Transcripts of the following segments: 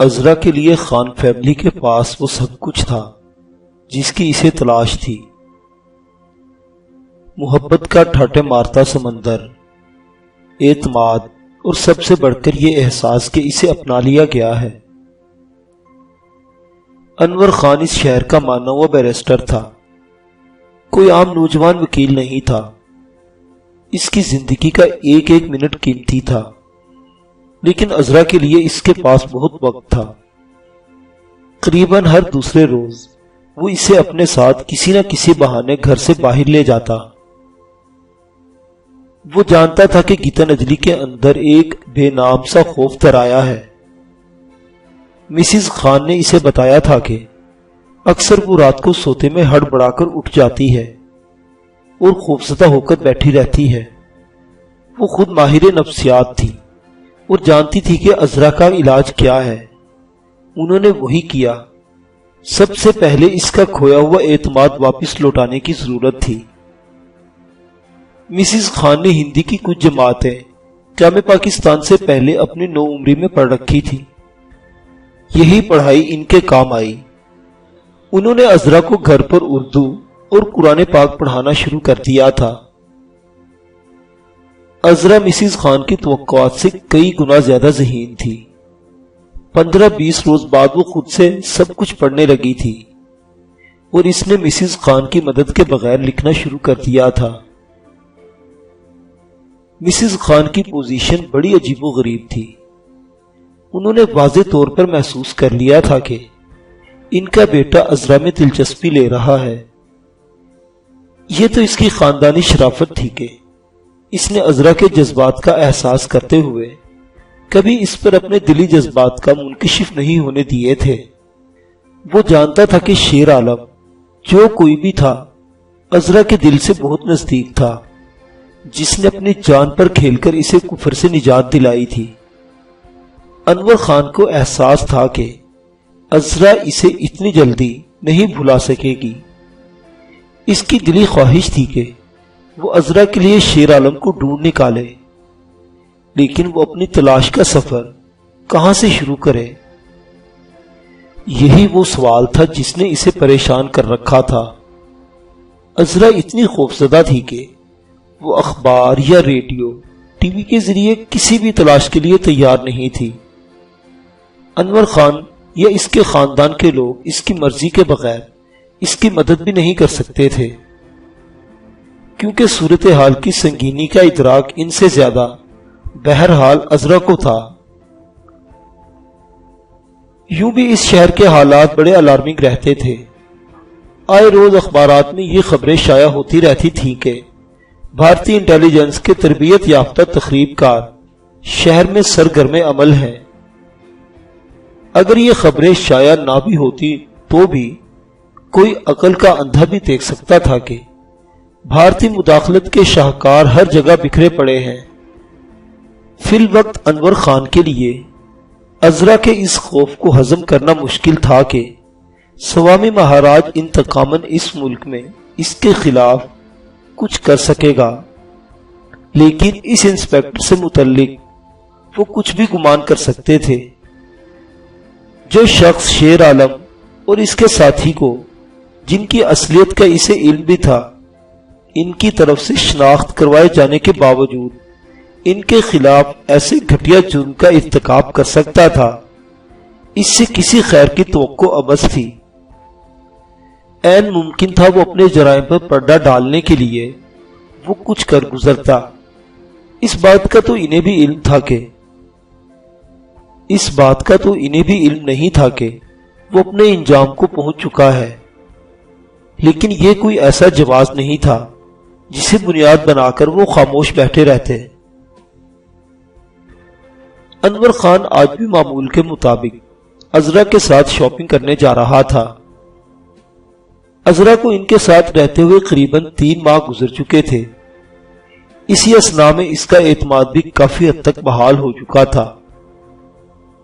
عذرا کے لیے خان فیملی کے پاس وہ سب کچھ تھا جس کی اسے تلاش تھی۔ محبت کا ٹھاٹے مارتا سمندر، اعتماد اور سب سے بڑھ کر یہ احساس کہ اسے اپنا لیا گیا ہے۔ انور خان اس شہر کا مانا ہوا بیرسٹر تھا، کوئی عام نوجوان وکیل نہیں تھا۔ اس کی زندگی کا ایک ایک منٹ قیمتی تھا، لیکن عذرا کے لیے اس کے پاس بہت وقت تھا۔ قریباً ہر دوسرے روز وہ اسے اپنے ساتھ کسی نہ کسی بہانے گھر سے باہر لے جاتا۔ وہ جانتا تھا کہ گیتا نجلی کے اندر ایک بے نام سا خوف ترایا ہے۔ مسز خان نے اسے بتایا تھا کہ اکثر وہ رات کو سوتے میں ہڑبڑا کر اٹھ جاتی ہے اور خوفزدہ ہو کر بیٹھی رہتی ہے۔ وہ خود ماہر نفسیات تھی اور جانتی تھی کہ عذرا کا علاج کیا ہے۔ انہوں نے وہی کیا۔ سب سے پہلے اس کا کھویا ہوا اعتماد واپس لوٹانے کی ضرورت تھی۔ مسز خان نے ہندی کی کچھ جماعتیں جامع پاکستان سے پہلے اپنی نوعمری میں پڑھ رکھی تھی۔ یہی پڑھائی ان کے کام آئی۔ انہوں نے عذرا کو گھر پر اردو اور قرآن پاک پڑھانا شروع کر دیا تھا۔ عذرا مسز خان کی توقعات سے کئی گنا زیادہ ذہین تھی۔ 15-20 روز بعد وہ خود سے سب کچھ پڑھنے لگی تھی اور اس نے مسز خان کی مدد کے بغیر لکھنا شروع کر دیا تھا۔ مسز خان کی پوزیشن بڑی عجیب و غریب تھی۔ انہوں نے واضح طور پر محسوس کر لیا تھا کہ ان کا بیٹا عذرا میں دلچسپی لے رہا ہے۔ یہ تو اس کی خاندانی شرافت تھی کہ اس نے عذرا کے جذبات کا احساس کرتے ہوئے کبھی اس پر اپنے دلی جذبات کا منکشف نہیں ہونے دیے تھے۔ وہ جانتا تھا کہ شیر عالم جو کوئی بھی تھا عذرا کے دل سے بہت نزدیک تھا، جس نے اپنی جان پر کھیل کر اسے کفر سے نجات دلائی تھی۔ انور خان کو احساس تھا کہ عذرا اسے اتنی جلدی نہیں بھلا سکے گی۔ اس کی دلی خواہش تھی کہ وہ عذرا کے لیے شیر عالم کو ڈھونڈ نکالے، لیکن وہ اپنی تلاش کا سفر کہاں سے شروع کرے؟ یہی وہ سوال تھا جس نے اسے پریشان کر رکھا تھا۔ عذرا اتنی خوفزدہ تھی کہ وہ اخبار یا ریڈیو ٹی وی کے ذریعے کسی بھی تلاش کے لیے تیار نہیں تھی۔ انور خان یا اس کے خاندان کے لوگ اس کی مرضی کے بغیر اس کی مدد بھی نہیں کر سکتے تھے، کیونکہ صورتحال کی سنگینی کا ادراک ان سے زیادہ بہرحال عذرا کو تھا۔ یوں بھی اس شہر کے حالات بڑے الارمنگ رہتے تھے۔ آئے روز اخبارات میں یہ خبریں شائع ہوتی رہتی تھیں کہ بھارتی انٹیلیجنس کے تربیت یافتہ تخریب کار شہر میں سرگرم عمل ہیں۔ اگر یہ خبریں شائع نہ بھی ہوتی تو بھی کوئی عقل کا اندھا بھی دیکھ سکتا تھا کہ بھارتی مداخلت کے شاہکار ہر جگہ بکھرے پڑے ہیں۔ فی الوقت انور خان کے لیے عذرا کے اس خوف کو ہضم کرنا مشکل تھا کہ سوامی مہاراج انتقاماً اس ملک میں اس کے خلاف کچھ کر سکے گا، لیکن اس انسپیکٹر سے متعلق وہ کچھ بھی گمان کر سکتے تھے۔ جو شخص شیر عالم اور اس کے ساتھی کو، جن کی اصلیت کا اسے علم بھی تھا، ان کی طرف سے شناخت کروائے جانے کے باوجود ان کے خلاف ایسے گھٹیا جرم کا ارتکاب کر سکتا تھا، اس سے کسی خیر کی توقع عبث تھی۔ عین ممکن تھا وہ اپنے جرائم پر پردہ ڈالنے کے لیے وہ کچھ کر گزرتا۔ اس بات کا تو انہیں بھی علم نہیں تھا کہ وہ اپنے انجام کو پہنچ چکا ہے، لیکن یہ کوئی ایسا جواز نہیں تھا جسے بنیاد بنا کر وہ خاموش بیٹھے رہتے۔ انور خان آج بھی معمول کے مطابق عذرا کے ساتھ شاپنگ کرنے جا رہا تھا۔ عذرا کو ان کے ساتھ رہتے ہوئے قریباً 3 ماہ گزر چکے تھے۔ اسی اثناء میں اس کا اعتماد بھی کافی حد تک بحال ہو چکا تھا،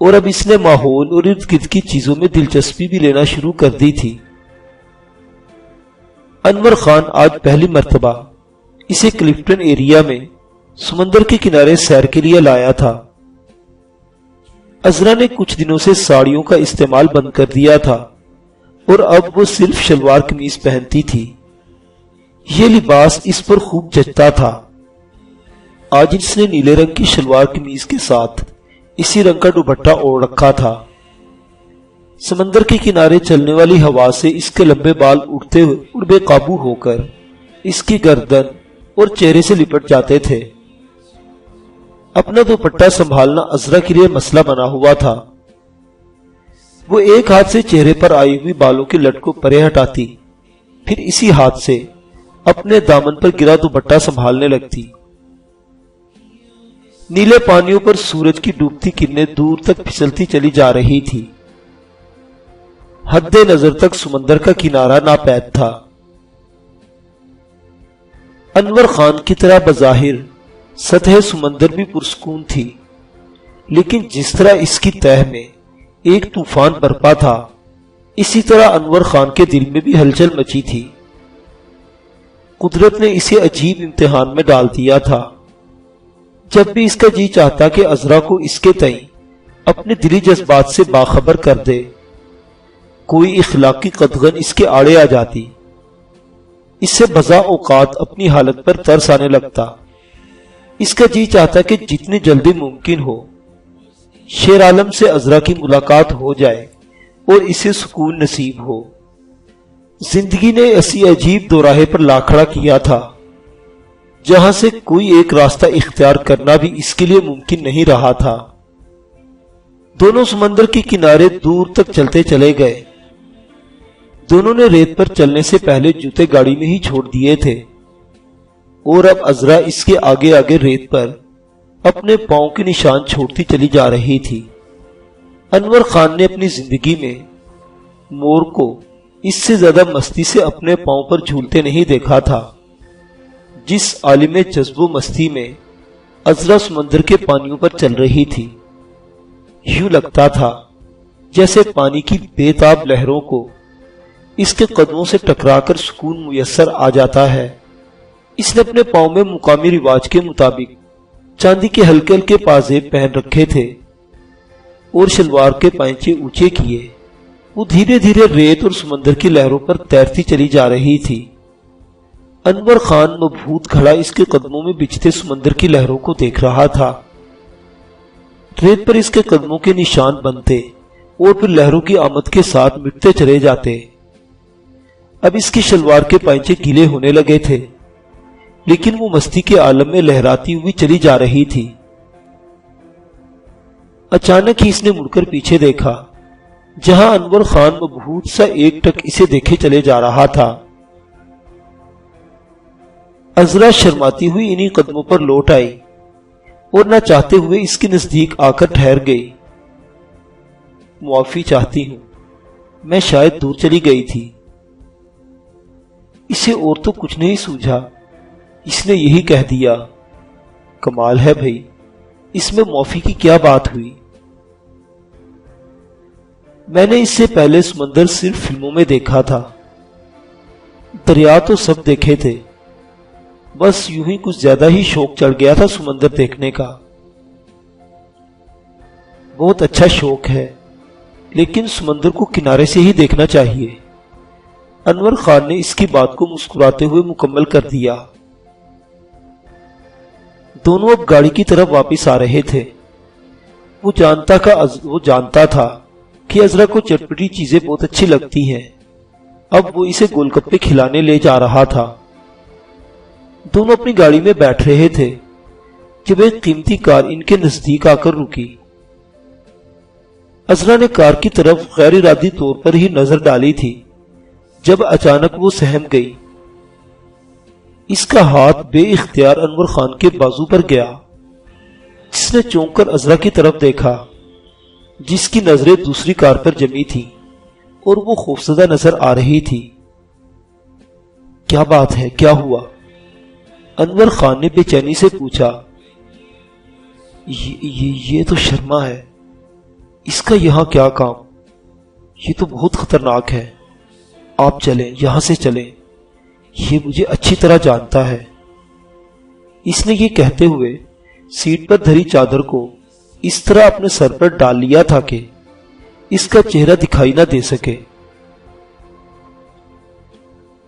اور اب اس نے ماحول اور ارد گرد کی چیزوں میں دلچسپی بھی لینا شروع کر دی تھی۔ انور خان آج پہلی مرتبہ اسے کلفٹن ایریا میں سمندر کے کنارے سیر کے لیے لایا تھا۔ عذرا نے کچھ دنوں سے ساڑیوں کا استعمال بند کر دیا تھا اور اب وہ صرف شلوار قمیض پہنتی تھی۔ یہ لباس اس پر خوب جچتا تھا۔ آج اس نے نیلے رنگ کی شلوار قمیض کے ساتھ اسی رنگ کا دوپٹہ اوڑھ رکھا تھا۔ سمندر کے کنارے چلنے والی ہوا سے اس کے لمبے بال اڑتے ہوئے اور بے قابو ہو کر اس کی گردن اور چہرے سے لپٹ جاتے تھے۔ اپنا دوپٹہ سنبھالنا عذرا کے لیے مسئلہ بنا ہوا تھا۔ وہ ایک ہاتھ سے چہرے پر آئی ہوئی بالوں کی لٹ کو پرے ہٹاتی، پھر اسی ہاتھ سے اپنے دامن پر گرا دوپٹہ سنبھالنے لگتی۔ نیلے پانیوں پر سورج کی ڈوبتی کرنیں دور تک پھسلتی چلی جا رہی تھی۔ حد نظر تک سمندر کا کنارہ ناپید تھا۔ انور خان کی طرح بظاہر سطح سمندر بھی پرسکون تھی، لیکن جس طرح اس کی تہہ میں ایک طوفان برپا تھا، اسی طرح انور خان کے دل میں بھی ہلچل مچی تھی۔ قدرت نے اسے عجیب امتحان میں ڈال دیا تھا۔ جب بھی اس کا جی چاہتا کہ عذرا کو اس کے تئیں اپنے دلی جذبات سے باخبر کر دے، کوئی اخلاقی قدغن اس کے آڑے آ جاتی۔ اس سے بضع اوقات اپنی حالت پر ترس آنے لگتا۔ اس کا جی چاہتا کہ جتنی جلدی ممکن ہو شیر عالم سے عذرا کی ملاقات ہو جائے اور اسے سکون نصیب ہو۔ زندگی نے ایسی عجیب دوراہے پر لا کھڑا کیا تھا جہاں سے کوئی ایک راستہ اختیار کرنا بھی اس کے لیے ممکن نہیں رہا تھا۔ دونوں سمندر کے کنارے دور تک چلتے چلے گئے۔ دونوں نے ریت پر چلنے سے پہلے جوتے گاڑی میں ہی چھوڑ دیے تھے، اور اب عذرا اس کے آگے آگے ریت پر اپنے پاؤں کے نشان چھوڑتی چلی جا رہی تھی۔ انور خان نے اپنی زندگی میں مور کو اس سے زیادہ مستی سے اپنے پاؤں پر جھولتے نہیں دیکھا تھا۔ جس عالم جذب و مستی میں عذرا سمندر کے پانیوں پر چل رہی تھی، یوں لگتا تھا جیسے پانی کی بے تاب لہروں کو اس کے قدموں سے ٹکرا کر سکون میسر آ جاتا ہے۔ اس نے اپنے پاؤں میں مقامی رواج کے مطابق چاندی کے ہلکے ہلکے پازیب پہن رکھے تھے اور شلوار کے پائنچے اونچے کیے۔ وہ دھیرے دھیرے ریت اور سمندر کی لہروں پر تیرتی چلی جا رہی تھی۔ انور خان مبہوت کھڑا اس کے قدموں میں بچھتے سمندر کی لہروں کو دیکھ رہا تھا۔ ریت پر اس کے قدموں کے نشان بنتے اور پھر لہروں کی آمد کے ساتھ مٹتے چلے جاتے۔ اب اس کی شلوار کے پائنچے گیلے ہونے لگے تھے، لیکن وہ مستی کے عالم میں لہراتی ہوئی چلی جا رہی تھی۔ اچانک ہی اس نے مڑ کر پیچھے دیکھا، جہاں انور خان مبہوت سا ایک ٹک اسے دیکھے چلے جا رہا تھا۔ عذرا شرماتی ہوئی انہی قدموں پر لوٹ آئی اور نہ چاہتے ہوئے اس کے نزدیک آ کر ٹھہر گئی۔ معافی چاہتی ہوں، میں شاید دور چلی گئی تھی۔ اسے اور تو کچھ نہیں سوجھا، اس نے یہی کہہ دیا۔ کمال ہے بھئی، اس میں معافی کی کیا بات ہوئی؟ میں نے اس سے پہلے سمندر صرف فلموں میں دیکھا تھا، دریا تو سب دیکھے تھے، بس یوں ہی کچھ زیادہ ہی شوق چڑھ گیا تھا سمندر دیکھنے کا۔ بہت اچھا شوق ہے، لیکن سمندر کو کنارے سے ہی دیکھنا چاہیے۔ انور خان نے اس کی بات کو مسکراتے ہوئے مکمل کر دیا۔ دونوں اب گاڑی کی طرف واپس آ رہے تھے۔ وہ جانتا تھا کہ عذرا کو چٹپٹی چیزیں بہت اچھی لگتی ہیں۔ اب وہ اسے گول گپے کھلانے لے جا رہا تھا۔ دونوں اپنی گاڑی میں بیٹھ رہے تھے جب ایک قیمتی کار ان کے نزدیک آ کر رکی۔ عذرا نے کار کی طرف غیر ارادی طور پر ہی نظر ڈالی تھی جب اچانک وہ سہم گئی۔ اس کا ہاتھ بے اختیار انور خان کے بازو پر گیا، جس نے چونک کر عذرا کی طرف دیکھا، جس کی نظریں دوسری کار پر جمی تھی اور وہ خوفزدہ نظر آ رہی تھی۔ کیا بات ہے، کیا ہوا؟ انور خان نے بے چینی سے پوچھا۔ یہ تو شرما ہے، اس کا یہاں کیا کام؟ یہ تو بہت خطرناک ہے، آپ چلیں، یہاں سے چلیں، یہ مجھے اچھی طرح جانتا ہے۔ اس نے یہ کہتے ہوئے سیٹ پر دھری چادر کو اس طرح اپنے سر پر ڈال لیا تھا کہ اس کا چہرہ دکھائی نہ دے سکے۔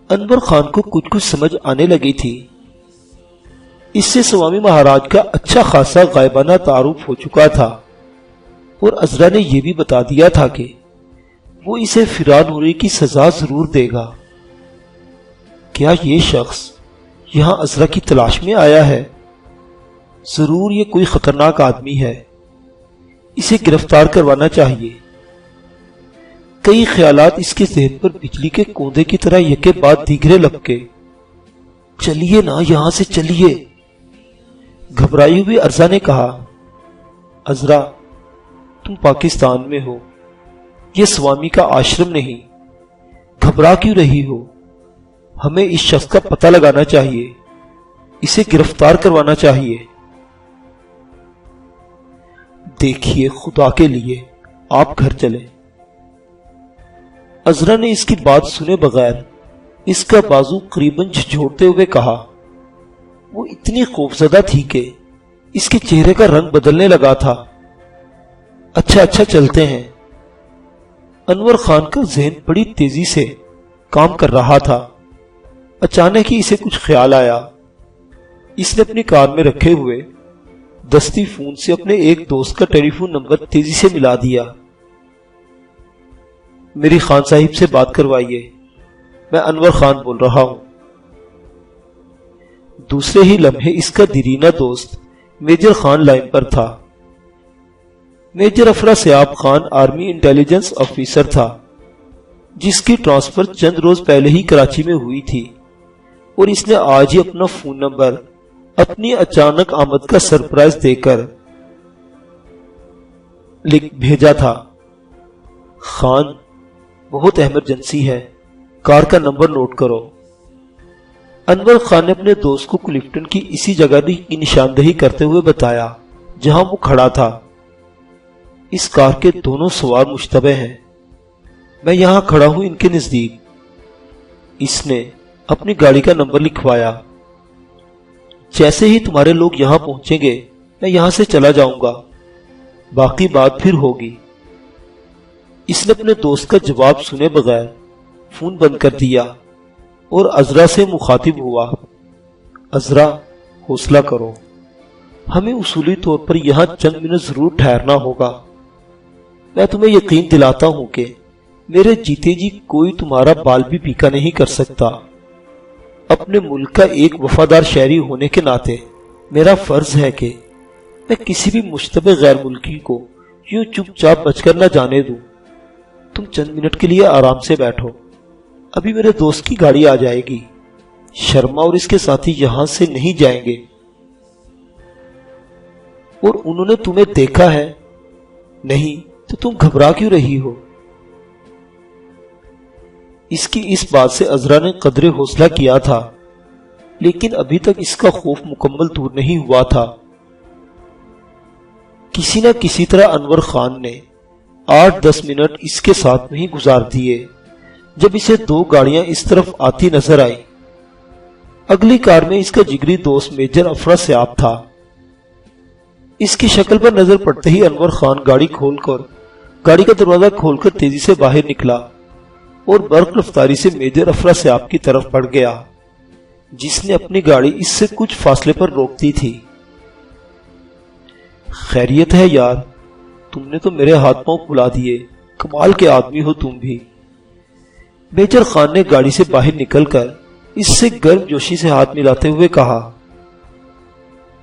انور خان کو کچھ سمجھ آنے لگی تھی۔ اس سے سوامی مہاراج کا اچھا خاصا غائبانہ تعارف ہو چکا تھا، اور عذرا نے یہ بھی بتا دیا تھا کہ وہ اسے فرار ہونے کی سزا ضرور دے گا۔ کیا یہ شخص یہاں عذرا کی تلاش میں آیا ہے؟ ضرور یہ کوئی خطرناک آدمی ہے، اسے گرفتار کروانا چاہیے۔ کئی خیالات اس کے ذہن پر بجلی کے کوندے کی طرح یکے بعد دیگرے لپکے۔ چلیے نا، یہاں سے چلیے، گھبرائی ہوئی عرضا نے کہا۔ عذرا، تم پاکستان میں ہو، یہ سوامی کا آشرم نہیں، گھبرا کیوں رہی ہو؟ ہمیں اس شخص کا پتہ لگانا چاہیے، اسے گرفتار کروانا چاہیے۔ دیکھیے، خدا کے لیے آپ گھر چلیں۔ عذرا نے اس کی بات سنے بغیر اس کا بازو قریباً جھنجھوڑتے ہوئے کہا۔ وہ اتنی خوفزدہ تھی کہ اس کے چہرے کا رنگ بدلنے لگا تھا۔ اچھا چلتے ہیں۔ انور خان کا ذہن بڑی تیزی سے کام کر رہا تھا۔ اچانک ہی اسے کچھ خیال آیا۔ اس نے اپنی کار میں رکھے ہوئے دستی فون سے اپنے ایک دوست کا ٹیلی فون نمبر تیزی سے ملا دیا۔ میری خان صاحب سے بات کروائیے، میں انور خان بول رہا ہوں۔ دوسرے ہی لمحے اس کا دیرینہ دوست میجر خان لائن پر تھا۔ Major Afrasiab Khan army intelligence officer تھا، جس کی ٹرانسفر چند روز پہلے ہی کراچی میں ہوئی تھی، اور اس نے آج ہی اپنا فون نمبر اپنی اچانک آمد کا سرپرائز دے کر بھیجا تھا۔ خان، بہت ایمرجنسی ہے، کار کا نمبر نوٹ کرو۔ انور خان نے اپنے دوست کو کلفٹن کی اسی جگہ کی نشاندہی کرتے ہوئے بتایا جہاں وہ کھڑا تھا۔ اس کار کے دونوں سوار مشتبہ ہیں، میں یہاں کھڑا ہوں ان کے نزدیک۔ اس نے اپنی گاڑی کا نمبر لکھوایا۔ جیسے ہی تمہارے لوگ یہاں پہنچیں گے میں یہاں سے چلا جاؤں گا، باقی بات پھر ہوگی۔ اس نے اپنے دوست کا جواب سنے بغیر فون بند کر دیا اور عذرا سے مخاطب ہوا۔ عذرا، حوصلہ کرو، ہمیں اصولی طور پر یہاں چند منٹ ضرور ٹھہرنا ہوگا۔ میں تمہیں یقین دلاتا ہوں کہ میرے جیتے جی کوئی تمہارا بال بھی پیکا نہیں کر سکتا۔ اپنے ملک کا ایک وفادار شہری ہونے کے ناطے میرا فرض ہے کہ میں کسی بھی مشتبہ غیر ملکی کو یوں چپ چاپ بچ کر نہ جانے دوں۔ تم چند منٹ کے لیے آرام سے بیٹھو، ابھی میرے دوست کی گاڑی آ جائے گی۔ شرما اور اس کے ساتھی یہاں سے نہیں جائیں گے، اور انہوں نے تمہیں دیکھا ہے نہیں تو تم گھبرا کیوں رہی ہو؟ اس کی اس بات سے عذرا نے قدرے حوصلہ کیا تھا، لیکن ابھی تک اس کا خوف مکمل دور نہیں ہوا تھا۔ کسی نہ کسی طرح انور خان نے 8-10 منٹ اس کے ساتھ نہیں گزار دیے جب اسے دو گاڑیاں اس طرف آتی نظر آئی۔ اگلی کار میں اس کا جگری دوست میجر افراسیاب تھا۔ اس کی شکل پر نظر پڑتے ہی انور خان گاڑی کا دروازہ کھول کر تیزی سے باہر نکلا اور برق رفتاری سے میجر افراسیاب کی طرف بڑھ گیا، جس نے اپنی گاڑی اس سے کچھ فاصلے پر روک دی تھی۔ خیریت ہے یار، تم نے تو میرے ہاتھ پاؤں پھلا دیے، کمال کے آدمی ہو تم بھی۔ میجر خان نے گاڑی سے باہر نکل کر اس سے گرم جوشی سے ہاتھ ملاتے ہوئے کہا،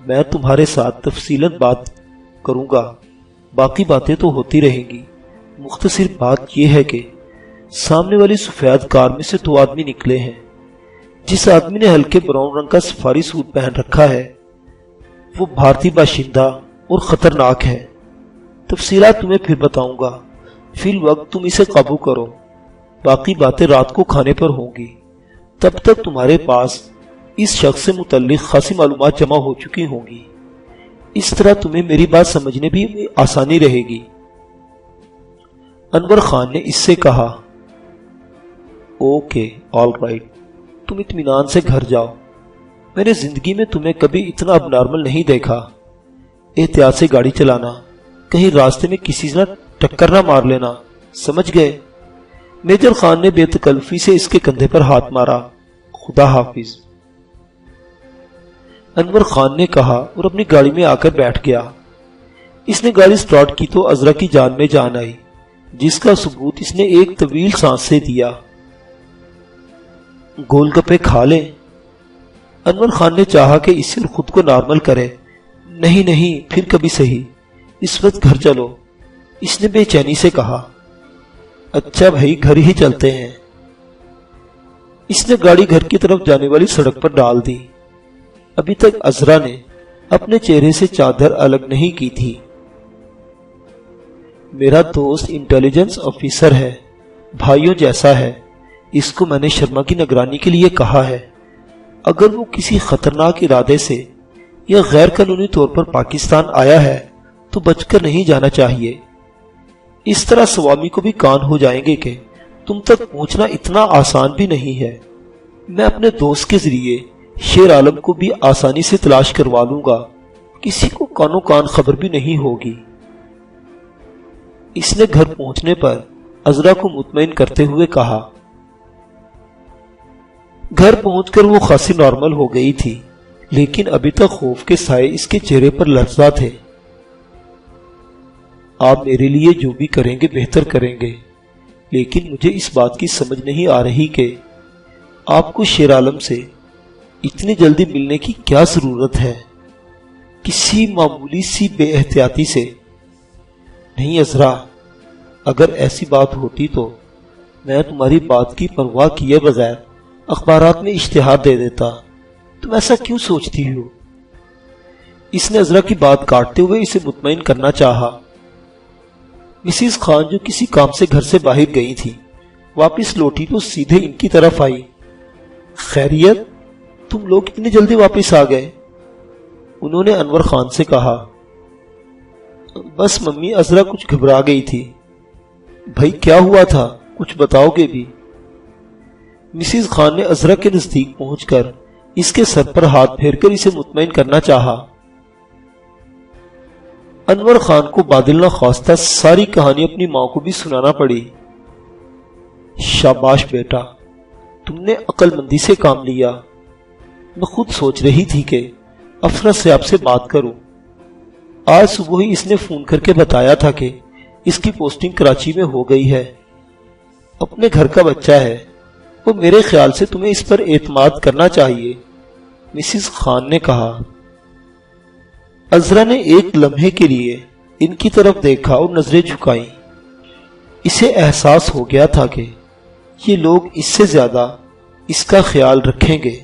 میں تمہارے ساتھ تفصیلاً بات کروں گا، باقی باتیں تو ہوتی رہیں گی۔ مختصر بات یہ ہے کہ سامنے والی سفید کار میں سے 2 آدمی نکلے ہیں۔ جس آدمی نے ہلکے براؤن رنگ کا سفاری سوٹ پہن رکھا ہے وہ بھارتی باشندہ اور خطرناک ہے۔ تفصیلات تمہیں پھر بتاؤں گا، فی الوقت تم اسے قابو کرو، باقی باتیں رات کو کھانے پر ہوں گی۔ تب تک تمہارے پاس اس شخص سے متعلق خاصی معلومات جمع ہو چکی ہوں گی، اس طرح تمہیں میری بات سمجھنے بھی آسانی رہے گی۔ انور خان نے اس سے کہا، اوکے، آل رائٹ، تم اطمینان سے گھر جاؤ، میں نے زندگی میں تمہیں کبھی اتنا اب نارمل نہیں دیکھا۔ احتیاط سے گاڑی چلانا، کہیں راستے میں کسی سے نہ ٹکر نہ مار لینا، سمجھ گئے؟ میجر خان نے بے تکلفی سے اس کے کندھے پر ہاتھ مارا۔ خدا حافظ، انور خان نے کہا اور اپنی گاڑی میں آ کر بیٹھ گیا۔ اس نے گاڑی سٹارٹ کی تو عذرا کی جان میں جان آئی، جس کا ثبوت اس نے ایک طویل سانس سے دیا۔ گول گپے کھا لیں؟ انور خان نے چاہا کہ اس سے خود کو نارمل کرے۔ نہیں نہیں، پھر کبھی صحیح، اس وقت گھر چلو، اس نے بے چینی سے کہا۔ اچھا بھائی، گھر ہی چلتے ہیں۔ اس نے گاڑی گھر کی طرف جانے والی سڑک پر ڈال دی۔ ابھی تک عذرا نے اپنے چہرے سے چادر الگ نہیں کی تھی۔ میرا دوست انٹیلیجنس آفیسر ہے، بھائیوں جیسا ہے، اس کو میں نے شرما کی نگرانی کے لیے کہا ہے۔ اگر وہ کسی خطرناک ارادے سے یا غیر قانونی طور پر پاکستان آیا ہے تو بچ کر نہیں جانا چاہیے۔ اس طرح سوامی کو بھی کان ہو جائیں گے کہ تم تک پہنچنا اتنا آسان بھی نہیں ہے۔ میں اپنے دوست کے ذریعے شیر عالم کو بھی آسانی سے تلاش کروا لوں گا، کسی کو کانوں کان خبر بھی نہیں ہوگی۔ اس نے گھر پہنچنے پر عذرا کو مطمئن کرتے ہوئے کہا۔ گھر پہنچ کر وہ خاصی نارمل ہو گئی تھی، لیکن ابھی تک خوف کے سائے اس کے چہرے پر لرزاں تھے۔ آپ میرے لیے جو بھی کریں گے بہتر کریں گے، لیکن مجھے اس بات کی سمجھ نہیں آ رہی کہ آپ کو شیر عالم سے اتنی جلدی ملنے کی کیا ضرورت ہے، کسی معمولی سی بے احتیاطی سے۔ نہیں عذرا، اگر ایسی بات ہوتی تو میں تمہاری بات کی پرواہ کیے بغیر اخبارات میں اشتہار دے دیتا۔ تم ایسا کیوں سوچتی ہو؟ اس نے عذرا کی بات کاٹتے ہوئے اسے مطمئن کرنا چاہا۔ مسز خان جو کسی کام سے گھر سے باہر گئی تھی، واپس لوٹی تو سیدھے ان کی طرف آئی۔ خیریت، تم لوگ اتنی جلدی واپس آ گئے؟ انہوں نے انور خان سے کہا۔ بس ممی، عذرا کچھ گھبرا گئی تھی۔ بھائی کیا ہوا تھا، کچھ بتاؤ گے بھی؟ مسز خان نے عذرا کے نزدیک پہنچ کر اس کے سر پر ہاتھ پھیر کر اسے مطمئن کرنا چاہا۔ انور خان کو بادل نہ خواستہ ساری کہانی اپنی ماں کو بھی سنانا پڑی۔ شاباش بیٹا، تم نے عقل مندی سے کام لیا۔ میں خود سوچ رہی تھی کہ افسر سے آپ سے بات کروں۔ آج صبح ہی اس نے فون کر کے بتایا تھا کہ اس کی پوسٹنگ کراچی میں ہو گئی ہے۔ اپنے گھر کا بچہ ہے، وہ میرے خیال سے تمہیں اس پر اعتماد کرنا چاہیے، مسز خان نے کہا۔ عذرا نے ایک لمحے کے لیے ان کی طرف دیکھا اور نظریں جھکائیں۔ اسے احساس ہو گیا تھا کہ یہ لوگ اس سے زیادہ اس کا خیال رکھیں گے۔